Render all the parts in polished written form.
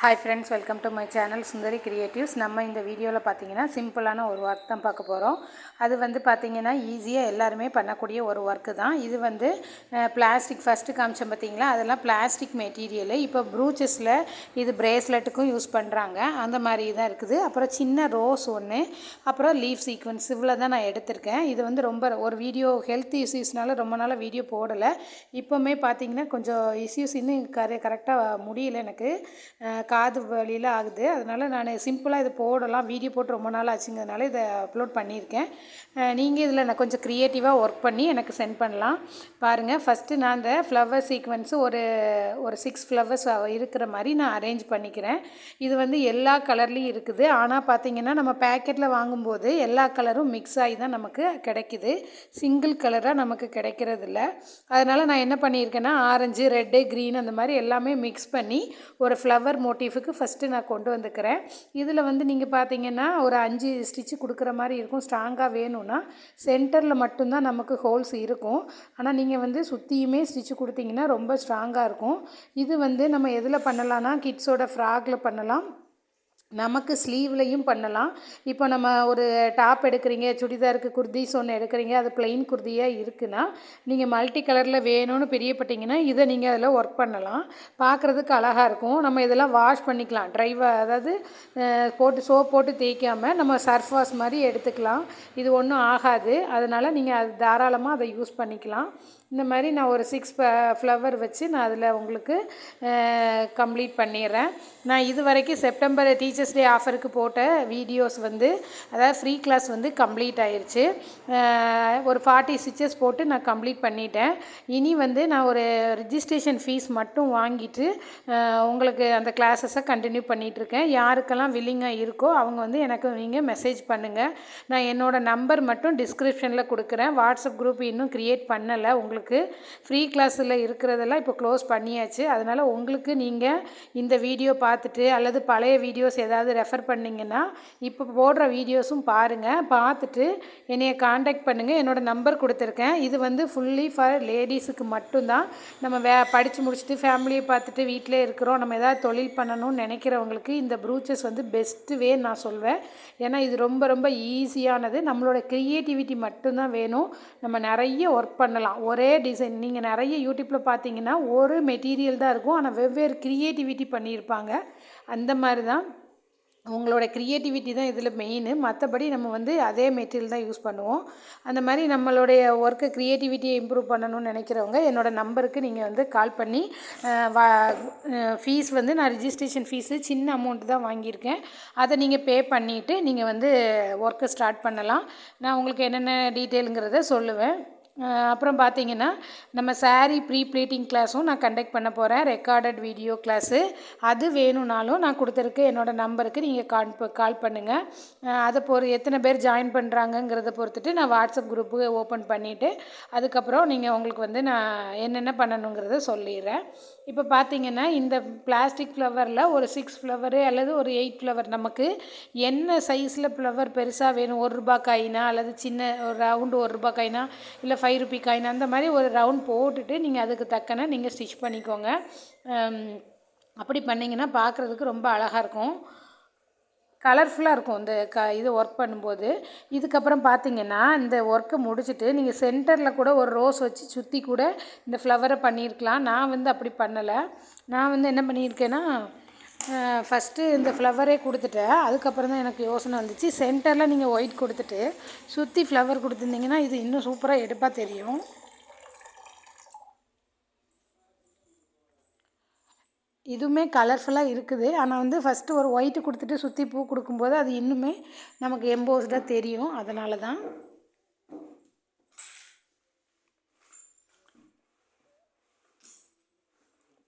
Hi friends, welcome to my channel Sundari Creatives. நம்ம இந்த வீடியோவில் பார்த்தீங்கன்னா சிம்பிளான ஒரு ஒர்க் தான் பார்க்க போகிறோம். அது வந்து பார்த்தீங்கன்னா ஈஸியாக எல்லாருமே பண்ணக்கூடிய ஒரு ஒர்க்கு தான். இது வந்து பிளாஸ்டிக் ஃபஸ்ட்டு காமிச்சோம் பார்த்தீங்களா, அதெல்லாம் பிளாஸ்டிக் மெட்டீரியலு. இப்போ ப்ரூச்சஸில் இது பிரேஸ்லெட்டுக்கும் யூஸ் பண்ணுறாங்க, அந்த மாதிரி தான் இருக்குது. அப்புறம் சின்ன ரோஸ் ஒன்று, அப்புறம் லீஃப் சீக்வன்ஸ், இவ்வளோ தான் நான் எடுத்திருக்கேன். இது வந்து ரொம்ப ஒரு வீடியோ ஹெல்த் இஷ்யூஸ்னால ரொம்ப நாளாக வீடியோ போடலை. இப்போவுமே பார்த்தீங்கன்னா கொஞ்சம் இஷ்யூஸ் இன்னும் கரெக்டாக முடியல, எனக்கு காது வலியில் ஆகுது. அதனால் நான் சிம்பிளாக இது போடலாம், வீடியோ போட்டு ரொம்ப நாள் ஆச்சுங்கிறதுனால இதை அப்லோட் பண்ணியிருக்கேன். நீங்கள் இதில் நான் கொஞ்சம் க்ரியேட்டிவாக ஒர்க் பண்ணி எனக்கு சென்ட் பண்ணலாம். பாருங்கள், ஃபஸ்ட்டு நான் இந்த ஃப்ளவர் சீக்வன்ஸு ஒரு 6 ஃப்ளவர்ஸ் இருக்கிற மாதிரி நான் அரேஞ்ச் பண்ணிக்கிறேன். இது வந்து எல்லா கலர்லேயும் இருக்குது. ஆனால் பார்த்திங்கன்னா நம்ம பேக்கெட்டில் வாங்கும்போது எல்லா கலரும் மிக்ஸ் ஆகி தான் நமக்கு கிடைக்கிது, சிங்கிள் கலராக நமக்கு கிடைக்கிறதில்ல. அதனால் நான் என்ன பண்ணியிருக்கேன்னா ஆரஞ்சு, ரெட்டு, க்ரீன் அந்த மாதிரி எல்லாமே மிக்ஸ் பண்ணி ஒரு ஃப்ளவர் மோட்டிஃபுக்கு ஃபஸ்ட்டு நான் கொண்டு வந்துக்கிறேன். இதில் வந்து நீங்கள் பார்த்தீங்கன்னா ஒரு 5 ஸ்டிச்சு கொடுக்குற மாதிரி இருக்கும். ஸ்ட்ராங்காக வேணும்னா சென்டரில் மட்டும்தான் நமக்கு ஹோல்ஸ் இருக்கும். ஆனால் நீங்கள் வந்து சுற்றியுமே ஸ்டிச்சு கொடுத்தீங்கன்னா ரொம்ப ஸ்ட்ராங்காக இருக்கும். இது வந்து நம்ம எதில் பண்ணலான்னா கிட்ஸோட ஃப்ராகில் பண்ணலாம், நமக்கு ஸ்லீவ்லையும் பண்ணலாம். இப்போ நம்ம ஒரு டாப் எடுக்கிறீங்க, சுடிதாருக்கு குர்தீஸ் ஒன்று எடுக்கிறீங்க, அது ப்ளெயின் குர்தியாக இருக்குன்னா நீங்கள் மல்டி கலரில் வேணும்னு பிரியப்பட்டீங்கன்னா இதை நீங்கள் அதில் ஒர்க் பண்ணலாம். பார்க்குறதுக்கு அழகாக இருக்கும். நம்ம இதெல்லாம் வாஷ் பண்ணிக்கலாம், அதாவது போட்டு சோப் போட்டு தேய்க்காமல் நம்ம சர்ஃப் வாஷ் மாதிரி எடுத்துக்கலாம். இது ஒன்றும் ஆகாது. அதனால் நீங்கள் அது தாராளமாக அதை யூஸ் பண்ணிக்கலாம். இந்த மாதிரி நான் ஒரு 6 ஃப்ளவர் வச்சு நான் அதில் உங்களுக்கு கம்ப்ளீட் பண்ணிடுறேன். நான் இது வரைக்கும் செப்டம்பர் டீச்சர்ஸ் டே ஆஃபருக்கு போட்ட வீடியோஸ் வந்து, அதாவது ஃப்ரீ கிளாஸ் வந்து கம்ப்ளீட் ஆயிடுச்சு. ஒரு 40 ஸ்டிச்சஸ் போட்டு நான் கம்ப்ளீட் பண்ணிட்டேன். இனி வந்து நான் ஒரு ரிஜிஸ்ட்ரேஷன் ஃபீஸ் மட்டும் வாங்கிட்டு உங்களுக்கு அந்த கிளாஸஸை கண்டினியூ பண்ணிகிட்ருக்கேன். யாருக்கெல்லாம் வில்லிங்காக இருக்கோ அவங்க வந்து எனக்கு நீங்கள் மெசேஜ் பண்ணுங்கள். நான் என்னோடய நம்பர் மட்டும் டிஸ்கிரிப்ஷனில் கொடுக்குறேன். வாட்ஸ்அப் குரூப் இன்னும் க்ரியேட் பண்ணலை. உங்களுக்கு ஃப்ரீ கிளாஸில் இருக்கிறதெல்லாம் இப்போ க்ளோஸ் பண்ணியாச்சு. அதனால் உங்களுக்கு நீங்கள் இந்த வீடியோ பார்த்துட்டு அல்லது பழைய வீடியோஸ் ஏதாவது ரெஃபர் பண்ணிங்கன்னா இப்போ போடுற வீடியோஸும் பாருங்கள். பார்த்துட்டு என்னையை காண்டாக்ட் பண்ணுங்கள். என்னோடய நம்பர் கொடுத்துருக்கேன். இது வந்து ஃபுல்லி ஃபார் லேடிஸுக்கு மட்டும்தான். நம்ம படித்து முடிச்சுட்டு ஃபேமிலியை பார்த்துட்டு வீட்டிலே இருக்கிறோம், நம்ம ஏதாவது தொழில் பண்ணணும்னு நினைக்கிறவங்களுக்கு இந்த ப்ரூச்சஸ் வந்து பெஸ்ட்டு வே நான் சொல்வேன். ஏன்னா இது ரொம்ப ரொம்ப ஈஸியானது. நம்மளோட க்ரியேட்டிவிட்டி மட்டும்தான் வேணும். நம்ம நிறைய ஒர்க் பண்ணலாம். ஒரே டிசைன் நீங்கள் நிறைய யூடியூப்பில் பார்த்தீங்கன்னா ஒரு மெட்டீரியல் தான் இருக்கும், ஆனால் வெவ்வேறு க்ரியேட்டிவிட்டி பண்ணியிருப்பாங்க. அந்த மாதிரி தான் உங்களோட க்ரியேட்டிவிட்டி தான் இதில் மெயின். மற்றபடி நம்ம வந்து அதே மெட்டீரியல் தான் யூஸ் பண்ணுவோம். அந்த மாதிரி நம்மளுடைய ஒர்க்கு க்ரியேட்டிவிட்டியை இம்ப்ரூவ் பண்ணணும்னு நினைக்கிறவங்க என்னோடய நம்பருக்கு நீங்கள் வந்து கால் பண்ணி ஃபீஸ் வந்து நான் ரிஜிஸ்ட்ரேஷன் ஃபீஸு சின்ன அமௌண்ட் தான் வாங்கியிருக்கேன். அதை நீங்கள் பே பண்ணிவிட்டு நீங்கள் வந்து ஒர்க்கை ஸ்டார்ட் பண்ணலாம். நான் உங்களுக்கு என்னென்ன டீட்டெயிலுங்கிறத சொல்லுவேன். அப்புறம் பார்த்தீங்கன்னா நம்ம சாரீ ப்ரீ ப்ளீட்டிங் கிளாஸும் நான் கண்டக்ட் பண்ண போகிறேன், ரெக்கார்டட் வீடியோ கிளாஸு. அது வேணும்னாலும் நான் கொடுத்துருக்க என்னோடய நம்பருக்கு நீங்கள் கால் பண்ணுங்கள். அதை எத்தனை பேர் ஜாயின் பண்ணுறாங்கங்கிறத பொறுத்துட்டு நான் வாட்ஸ்அப் குரூப்பு ஓப்பன் பண்ணிவிட்டு அதுக்கப்புறம் நீங்கள் உங்களுக்கு வந்து நான் என்னென்ன பண்ணணுங்கிறத சொல்லிடுறேன். இப்போ பார்த்தீங்கன்னா இந்த பிளாஸ்டிக் ஃப்ளவரில் ஒரு 6 ஃப்ளவரு அல்லது ஒரு 8 ஃப்ளவர், நமக்கு என்ன சைஸில் ஃப்ளவர் பெருசாக வேணும், ₹1 காயினா அல்லது சின்ன ஒரு ரவுண்டு ₹1 காயினா இல்லை ₹5 காயின், அந்த மாதிரி ஒரு ரவுண்ட் போட்டுட்டு நீங்கள் அதுக்கு தக்கன நீங்கள் ஸ்டிச் பண்ணிக்கோங்க. அப்படி பண்ணிங்கன்னா பார்க்குறதுக்கு ரொம்ப அழகாக இருக்கும், கலர்ஃபுல்லாக இருக்கும் இந்த இது ஒர்க் பண்ணும்போது. இதுக்கப்புறம் பார்த்தீங்கன்னா இந்த ஒர்க்கை முடிச்சுட்டு நீங்கள் சென்டரில் கூட ஒரு ரோஸ் வச்சு சுற்றி கூட இந்த ஃப்ளவரை பண்ணியிருக்கலாம். நான் வந்து அப்படி பண்ணலை. நான் வந்து என்ன பண்ணியிருக்கேன்னா ஃபஸ்ட்டு இந்த ஃப்ளவரே கொடுத்துட்டேன். அதுக்கப்புறம் தான் எனக்கு யோசனை வந்துச்சு, சென்டரில் நீங்கள் ஒயிட் கொடுத்துட்டு சுற்றி ஃப்ளவர் கொடுத்துருந்தீங்கன்னா இது இன்னும் சூப்பராக எடுப்பாக தெரியும். இதுவுமே கலர்ஃபுல்லாக இருக்குது. ஆனால் வந்து ஃபஸ்ட்டு ஒரு ஒயிட்டு கொடுத்துட்டு சுற்றி பூ கொடுக்கும்போது அது இன்னுமே நமக்கு எம்போஸ்டாக தெரியும். அதனால தான்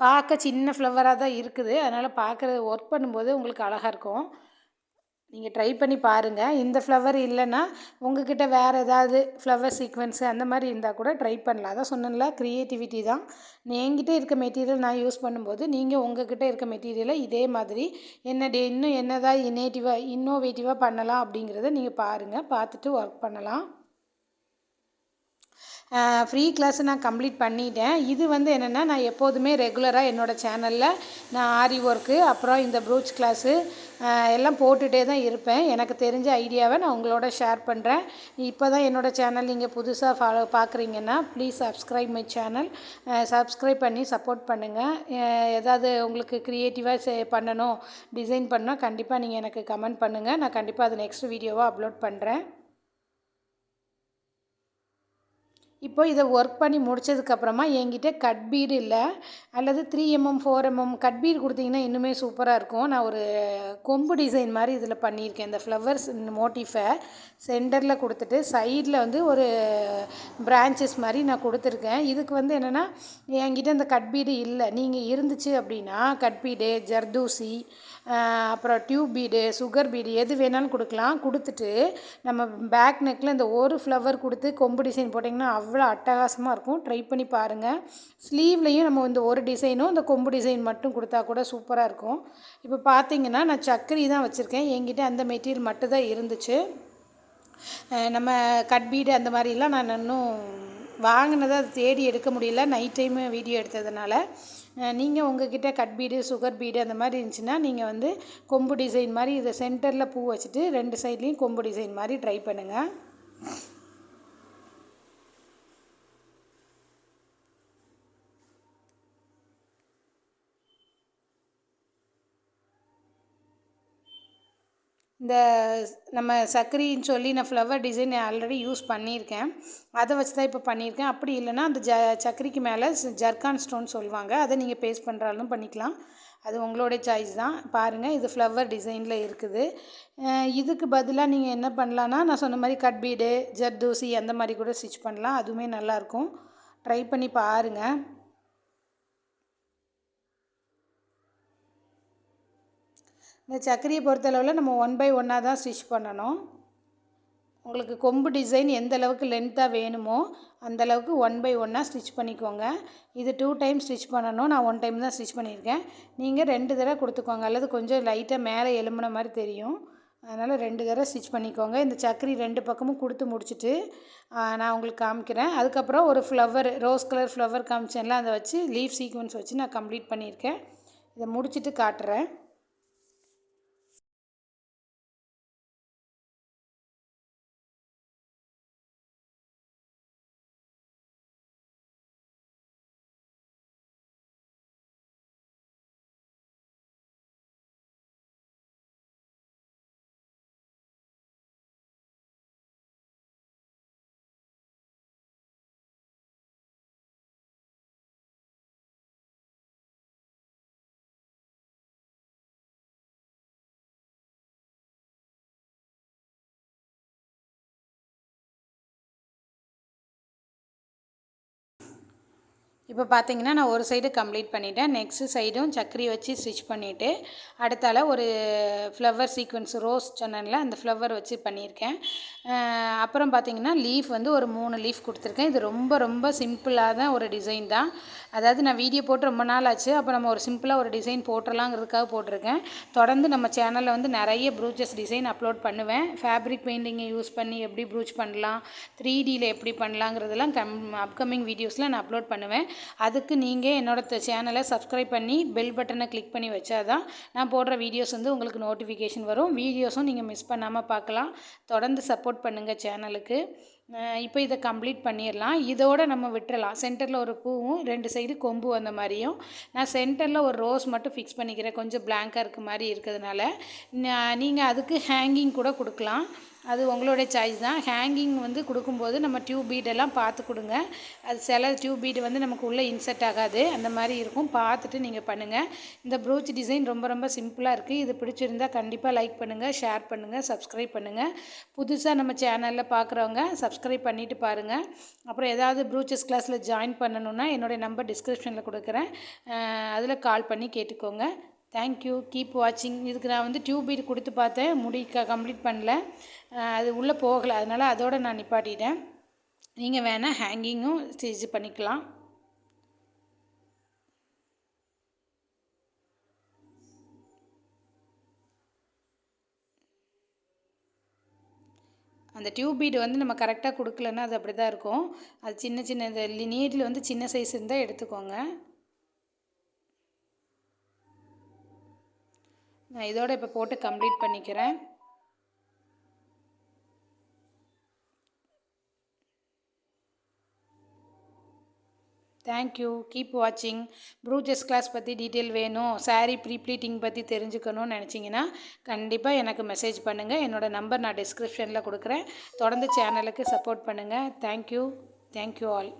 பார்க்க சின்ன ஃப்ளவராக தான் இருக்குது. அதனால் பார்க்குறது ஒர்க் பண்ணும்போது உங்களுக்கு அழகாக இருக்கும். நீங்கள் ட்ரை பண்ணி பாருங்கள். இந்த ஃப்ளவர் இல்லைன்னா உங்கள்கிட்ட வேறு ஏதாவது ஃப்ளவர் சீக்வென்ஸு அந்த மாதிரி இருந்தால் கூட ட்ரை பண்ணலாம். அதான் சொன்னேன்ல, க்ரியேட்டிவிட்டி தான். என்கிட்ட இருக்க மெட்டீரியல் நான் யூஸ் பண்ணும்போது நீங்கள் உங்கள்கிட்ட இருக்க மெட்டீரியலை இதே மாதிரி இன்னும் என்னதான் இன்னோவேட்டிவாக பண்ணலாம் அப்படிங்கிறத நீங்கள் பாருங்கள். பார்த்துட்டு ஒர்க் பண்ணலாம். ஃப்ரீ கிளாஸை நான் கம்ப்ளீட் பண்ணிட்டேன். இது வந்து என்னென்னா, நான் எப்போதுமே ரெகுலராக என்னோடய சேனலில் நான் ஆரி ஒர்க்கு, அப்புறம் இந்த ப்ரூச் கிளாஸு எல்லாம் போட்டுகிட்டே தான் இருப்பேன். எனக்கு தெரிஞ்ச ஐடியாவை நான் உங்களோட ஷேர் பண்ணுறேன். இப்போ தான் என்னோடய சேனல் நீங்கள் புதுசாக பார்க்குறீங்கன்னா please subscribe my channel. Subscribe பண்ணி சப்போர்ட் பண்ணுங்கள். ஏதாவது உங்களுக்கு க்ரியேட்டிவாக பண்ணணும், டிசைன் பண்ணால் கண்டிப்பாக நீங்கள் எனக்கு கமெண்ட் பண்ணுங்கள். நான் கண்டிப்பாக அது நெக்ஸ்ட் வீடியோவாக அப்லோட் பண்ணுறேன். இப்போ இதை ஒர்க் பண்ணி முடித்ததுக்கப்புறமா என்கிட்ட கட் பீடு இல்லை, அல்லது 3mm 4mm கட் பீடு கொடுத்தீங்கன்னா இன்னுமே சூப்பராக இருக்கும். நான் ஒரு கொம்பு டிசைன் மாதிரி இதில் பண்ணியிருக்கேன். இந்த ஃப்ளவர்ஸ் மோட்டிஃபை சென்டரில் கொடுத்துட்டு சைடில் வந்து ஒரு பிரான்ச்சஸ் மாதிரி நான் கொடுத்துருக்கேன். இதுக்கு வந்து என்னென்னா, என்கிட்ட இந்த கட் பீடு இல்லை. நீங்கள் இருந்துச்சு அப்படின்னா கட் பீடு, ஜர்தூசி, அப்புறம் டியூப் பீடு, சுகர் பீடு எது வேணாலும் கொடுக்கலாம். கொடுத்துட்டு நம்ம பேக் நெக்கில் இந்த ஒரு ஃப்ளவர் கொடுத்து கொம்பு டிசைன் போட்டிங்கன்னா அவ்வளோ அட்டகாசமாக இருக்கும். ட்ரை பண்ணி பாருங்கள். ஸ்லீவ்லேயும் நம்ம இந்த ஒரு டிசைனும் இந்த கொம்பு டிசைன் மட்டும் கொடுத்தா கூட சூப்பராக இருக்கும். இப்போ பார்த்தீங்கன்னா நான் சக்கரி தான் வச்சுருக்கேன். என்கிட்ட அந்த மெட்டீரியல் மட்டும் தான் இருந்துச்சு. நம்ம கட் பீடு அந்த மாதிரிலாம் நான் இன்னும் வாங்கினதை அதை தேடி எடுக்க முடியல, நைட் டைமு வீடியோ எடுத்ததுனால. நீங்கள் உங்கள்கிட்ட கட் பீடு, சுகர் பீடு அந்த மாதிரி இருந்துச்சுன்னா நீங்கள் வந்து கொம்பு டிசைன் மாதிரி இதை சென்டரில் பூ வச்சுட்டு 2 சைட்லேயும் கொம்பு டிசைன் மாதிரி ட்ரை பண்ணுங்கள். இந்த நம்ம சக்கரின்னு சொல்லி நான் ஃப்ளவர் டிசைன் ஆல்ரெடி யூஸ் பண்ணியிருக்கேன். அதை வச்சு தான் இப்போ பண்ணியிருக்கேன். அப்படி இல்லைன்னா அந்த சக்கரிக்கு மேலே ஜர்கான் ஸ்டோன் சொல்லுவாங்க, அதை நீங்கள் பேஸ்ட் பண்ணுறாலும் பண்ணிக்கலாம். அது உங்களுடைய சாய்ஸ் தான். பாருங்கள், இது ஃப்ளவர் டிசைனில் இருக்குது. இதுக்கு பதிலாக நீங்கள் என்ன பண்ணலான்னா, நான் சொன்ன மாதிரி கட் பீடு, ஜர்தூசி அந்த மாதிரி கூட ஸ்டிச் பண்ணலாம். அதுவுமே நல்லாயிருக்கும். ட்ரை பண்ணி பாருங்கள். இந்த சக்கரியை பொறுத்தளவில் நம்ம 1 by 1 தான் ஸ்டிச் பண்ணணும். உங்களுக்கு கொம்பு டிசைன் எந்த அளவுக்கு லென்த்தாக வேணுமோ அந்தளவுக்கு 1 by 1 ஸ்டிச் பண்ணிக்கோங்க. இது 2 டைம் ஸ்டிச் பண்ணணும். நான் 1 டைம் தான் ஸ்டிச் பண்ணியிருக்கேன். நீங்கள் 2 தடவை கொடுத்துக்கோங்க, அல்லது கொஞ்சம் லைட்டாக மேலே எலும்புன மாதிரி தெரியும். அதனால் 2 தடவை ஸ்டிச் பண்ணிக்கோங்க. இந்த சக்கரி 2 பக்கமும் கொடுத்து முடிச்சுட்டு நான் உங்களுக்கு காமிக்கிறேன். அதுக்கப்புறம் ஒரு ஃப்ளவர், ரோஸ் கலர் ஃப்ளவர் காமிச்சேன்ல, அதை வச்சு லீஃப் சீக்வன்ஸ் வச்சு நான் கம்ப்ளீட் பண்ணியிருக்கேன். இதை முடிச்சுட்டு காட்டுறேன். இப்போ பார்த்தீங்கன்னா நான் ஒரு சைடு கம்ப்ளீட் பண்ணிட்டேன். நெக்ஸ்ட் சைடும் சக்கரி வச்சு ஸ்டிச் பண்ணிவிட்டு அடுத்தால ஒரு ஃப்ளவர் சீக்வன்ஸ் ரோஸ் சொன்னேன்ல, அந்த ஃப்ளவர் வச்சு பண்ணியிருக்கேன். அப்புறம் பார்த்தீங்கன்னா லீஃப் வந்து ஒரு 3 லீஃப் கொடுத்துருக்கேன். இது ரொம்ப ரொம்ப சிம்பிளான ஒரு டிசைன் தான். அதாவது நான் வீடியோ போட்டு ரொம்ப நாள் ஆச்சு. அப்போ நம்ம ஒரு சிம்பிளாக ஒரு டிசைன் போட்டுடலாங்கிறதுக்காக போட்டிருக்கேன். தொடர்ந்து நம்ம சேனலில் வந்து நிறைய ப்ரூச்சஸ் டிசைன் அப்லோட் பண்ணுவேன். ஃபேப்ரிக் பெயிண்டிங்கை யூஸ் பண்ணி எப்படி ப்ரூச் பண்ணலாம், 3Dயில் எப்படி பண்ணலாங்கிறதெல்லாம் அப்கமிங் வீடியோஸில் நான் அப்லோட் பண்ணுவேன். அதுக்கு நீங்கள் என்னோடய சேனலை சப்ஸ்கிரைப் பண்ணி பெல் பட்டனை கிளிக் பண்ணி வச்சாதான் நான் போடுற வீடியோஸ் வந்து உங்களுக்கு நோட்டிஃபிகேஷன் வரும். வீடியோஸும் நீங்கள் மிஸ் பண்ணாமல் பார்க்கலாம். தொடர்ந்து சப்போர்ட் பண்ணுங்கள் சேனலுக்கு. இப்போ இதை கம்ப்ளீட் பண்ணிடலாம். இதோடு நம்ம விட்டுறலாம். சென்டரில் ஒரு பூவும் 2 சைடு கொம்பு வந்த மாதிரியும் நான் சென்டரில் ஒரு ரோஸ் மட்டும் ஃபிக்ஸ் பண்ணிக்கிறேன். கொஞ்சம் பிளாங்காக இருக்க மாதிரி இருக்கிறதுனால நீங்கள் அதுக்கு ஹேங்கிங் கூட கொடுக்கலாம். அது உங்களுடைய சாய்ஸ் தான். ஹேங்கிங் வந்து கொடுக்கும்போது நம்ம டியூப் பீடெல்லாம் பார்த்து கொடுங்க. அது சில டியூப் பீடு வந்து நமக்கு உள்ளே இன்செர்ட் ஆகாது, அந்த மாதிரி இருக்கும். பார்த்துட்டு நீங்கள் பண்ணுங்கள். இந்த ப்ரூச் டிசைன் ரொம்ப ரொம்ப சிம்பிளாக இருக்குது. இது பிடிச்சிருந்தால் கண்டிப்பாக லைக் பண்ணுங்கள், ஷேர் பண்ணுங்கள், சப்ஸ்கிரைப் பண்ணுங்கள். புதுசாக நம்ம சேனலில் பார்க்குறவங்க சப்ஸ்கிரைப் பண்ணிவிட்டு பாருங்கள். அப்புறம் ஏதாவது ப்ரூச்சஸ் கிளாஸில் ஜாயின் பண்ணணுன்னா என்னுடைய நம்பர் டிஸ்கிரிப்ஷனில் கொடுக்குறேன். அதில் கால் பண்ணி கேட்டுக்கோங்க. தேங்க்யூ, கீப் வாட்சிங். இதுக்கு நான் வந்து டியூப் பீட் கொடுத்து பார்த்தேன், கம்ப்ளீட் பண்ணல, அது உள்ளே போகலை. அதனால் அதோடு நான் நிப்பாட்டிட்டேன். நீங்கள் வேணால் ஹேங்கிங்கும் ஸ்டிச் பண்ணிக்கலாம். அந்த டியூப் பீடு வந்து நம்ம கரெக்டாக கொடுக்கலன்னா அது அப்படி தான் இருக்கும். அது சின்ன சின்ன இந்த நீடில் வந்து சின்ன சைஸ் இருந்தால் எடுத்துக்கோங்க. நான் இதோட இப்போ போட்டு கம்ப்ளீட் பண்ணிக்கிறேன். தேங்க்யூ. கீப் வாட்சிங். ப்ரூச்சஸ் கிளாஸ் பற்றி டீட்டெயில் வேணும், சாரீ ப்ளீட்டிங் பற்றி தெரிஞ்சுக்கணும்னு நினச்சிங்கன்னா கண்டிப்பாக எனக்கு மெசேஜ் பண்ணுங்கள். என்னோடய நம்பர் நான் டிஸ்கிரிப்ஷனில் கொடுக்குறேன். தொடர்ந்து சேனலுக்கு சப்போர்ட் பண்ணுங்கள். தேங்க்யூ. Thank you all.